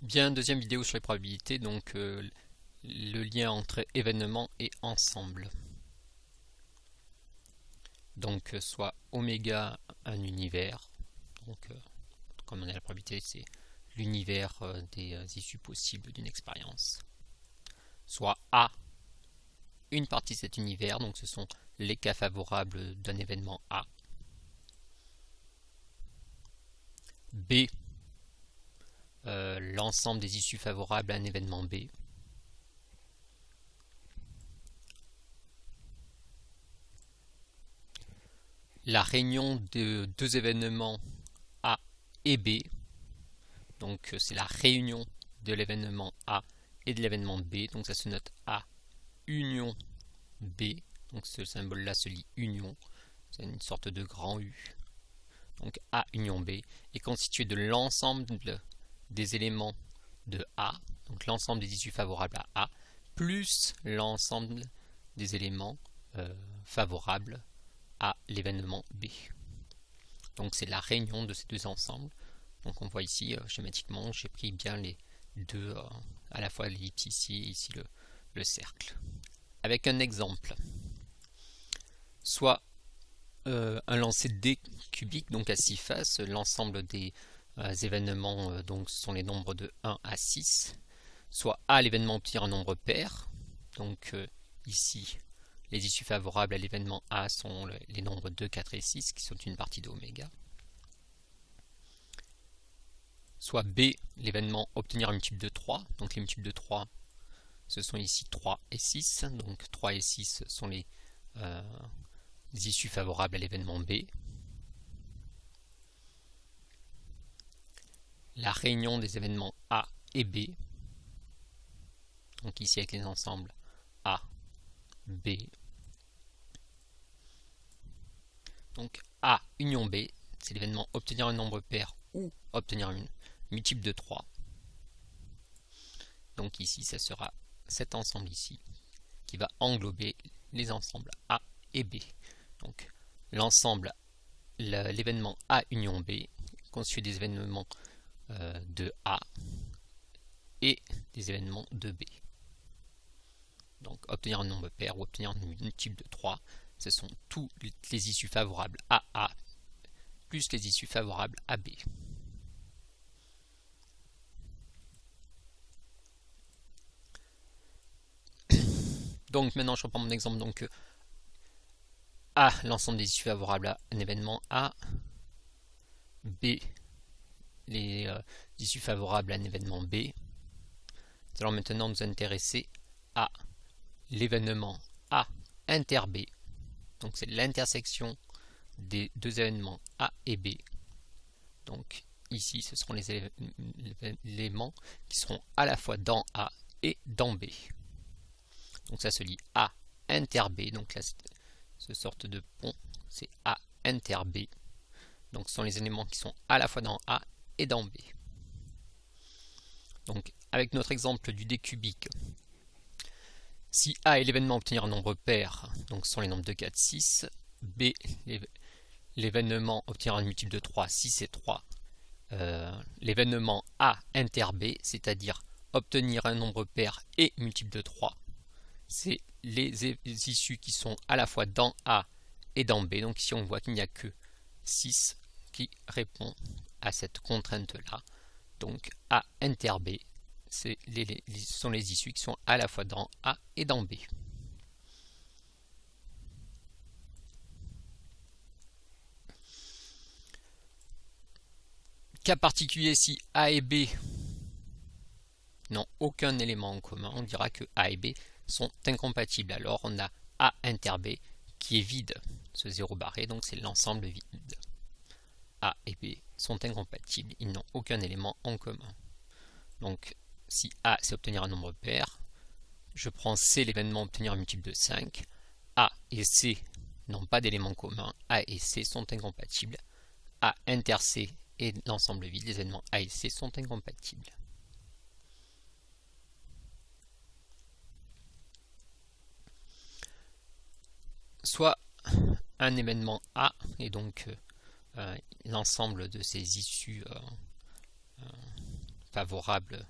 Bien, deuxième vidéo sur les probabilités, donc le lien entre événement et ensemble. Donc soit oméga un univers, donc comme on a la probabilité, c'est l'univers des issues possibles d'une expérience. Soit A, une partie de cet univers, donc ce sont les cas favorables d'un événement A. B, l'ensemble des issues favorables à un événement B. La réunion de deux événements A et B, donc c'est la réunion de l'événement A et de l'événement B, donc ça se note A union B, donc ce symbole là se lit union, c'est une sorte de grand U. Donc A union B est constitué de l'ensemble des éléments de A, donc l'ensemble des issues favorables à A, plus l'ensemble des éléments favorables à l'événement B. Donc c'est la réunion de ces deux ensembles. Donc on voit ici schématiquement, j'ai pris bien les deux, à la fois l'ellipse ici et ici le cercle. Avec un exemple, soit un lancer de dés cubique, donc à 6 faces, l'ensemble des événements, donc ce sont les nombres de 1 à 6, soit A, l'événement obtenir un nombre pair, donc ici les issues favorables à l'événement A sont les nombres 2, 4 et 6 qui sont une partie de oméga. Soit B, l'événement obtenir un multiple de 3, donc les multiples de 3 ce sont ici 3 et 6, donc 3 et 6 sont les issues favorables à l'événement B. La réunion des événements A et B, donc ici avec les ensembles A, B. Donc A union B, c'est l'événement obtenir un nombre pair ou obtenir un multiple de 3. Donc ici, ça sera cet ensemble ici qui va englober les ensembles A et B. Donc l'ensemble, l'événement A union B constitué des événements de A et des événements de B. Donc obtenir un nombre pair ou obtenir un multiple de 3, ce sont toutes les issues favorables à A plus les issues favorables à B. Donc maintenant je reprends mon exemple. Donc A, l'ensemble des issues favorables à un événement A. B, les issues favorables à un événement B. Nous allons maintenant nous intéresser à l'événement A inter B. Donc c'est l'intersection des deux événements A et B. Donc ici ce seront les éléments qui seront à la fois dans A et dans B. Donc ça se lit A inter B. Donc là ce sorte de pont, c'est A inter B. Donc ce sont les éléments qui sont à la fois dans A et dans B. Donc avec notre exemple du dé cubique, si A est l'événement obtenir un nombre pair, donc ce sont les nombres de 4, 6, B l'événement obtenir un multiple de 3, 6 et 3, l'événement A inter B, c'est-à-dire obtenir un nombre pair et multiple de 3, c'est les issues qui sont à la fois dans A et dans B. Donc ici on voit qu'il n'y a que 6 qui répond à cette contrainte-là. Donc A inter B, ce sont les issues qui sont à la fois dans A et dans B. Cas particulier, si A et B n'ont aucun élément en commun, on dira que A et B sont incompatibles. Alors on a A inter B qui est vide, ce 0 barré, donc c'est l'ensemble vide. A et B sont incompatibles, ils n'ont aucun élément en commun. Donc si A c'est obtenir un nombre pair, je prends C l'événement obtenir un multiple de 5, A et C n'ont pas d'éléments communs, A et C sont incompatibles, A inter C et l'ensemble vide, les événements A et C sont incompatibles. Soit un événement A et donc l'ensemble de ces issues favorable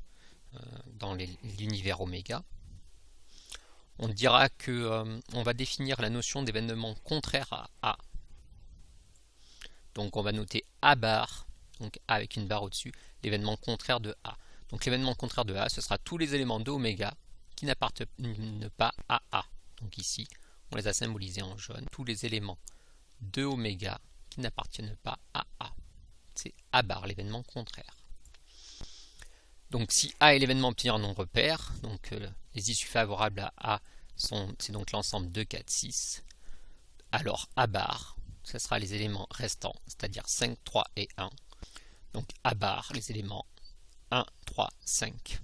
dans l'univers oméga. On dira que on va définir la notion d'événement contraire à A. Donc on va noter A bar, donc A avec une barre au-dessus, l'événement contraire de A. Donc l'événement contraire de A, ce sera tous les éléments de oméga qui n'appartiennent pas à A. Donc ici, on les a symbolisés en jaune, tous les éléments de oméga qui n'appartiennent pas à A. C'est A bar, l'événement contraire. Donc si A est l'événement obtenir un nombre pair, donc les issues favorables à A c'est donc l'ensemble 2, 4, 6, alors A bar, ce sera les éléments restants, c'est-à-dire 5, 3 et 1. Donc A bar, les éléments 1, 3, 5.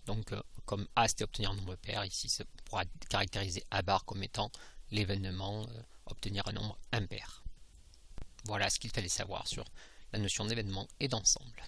Donc comme A c'était obtenir un nombre pair, ici ça pourra caractériser A bar comme étant l'événement obtenir un nombre impair. Voilà ce qu'il fallait savoir sur la notion d'événement et d'ensemble.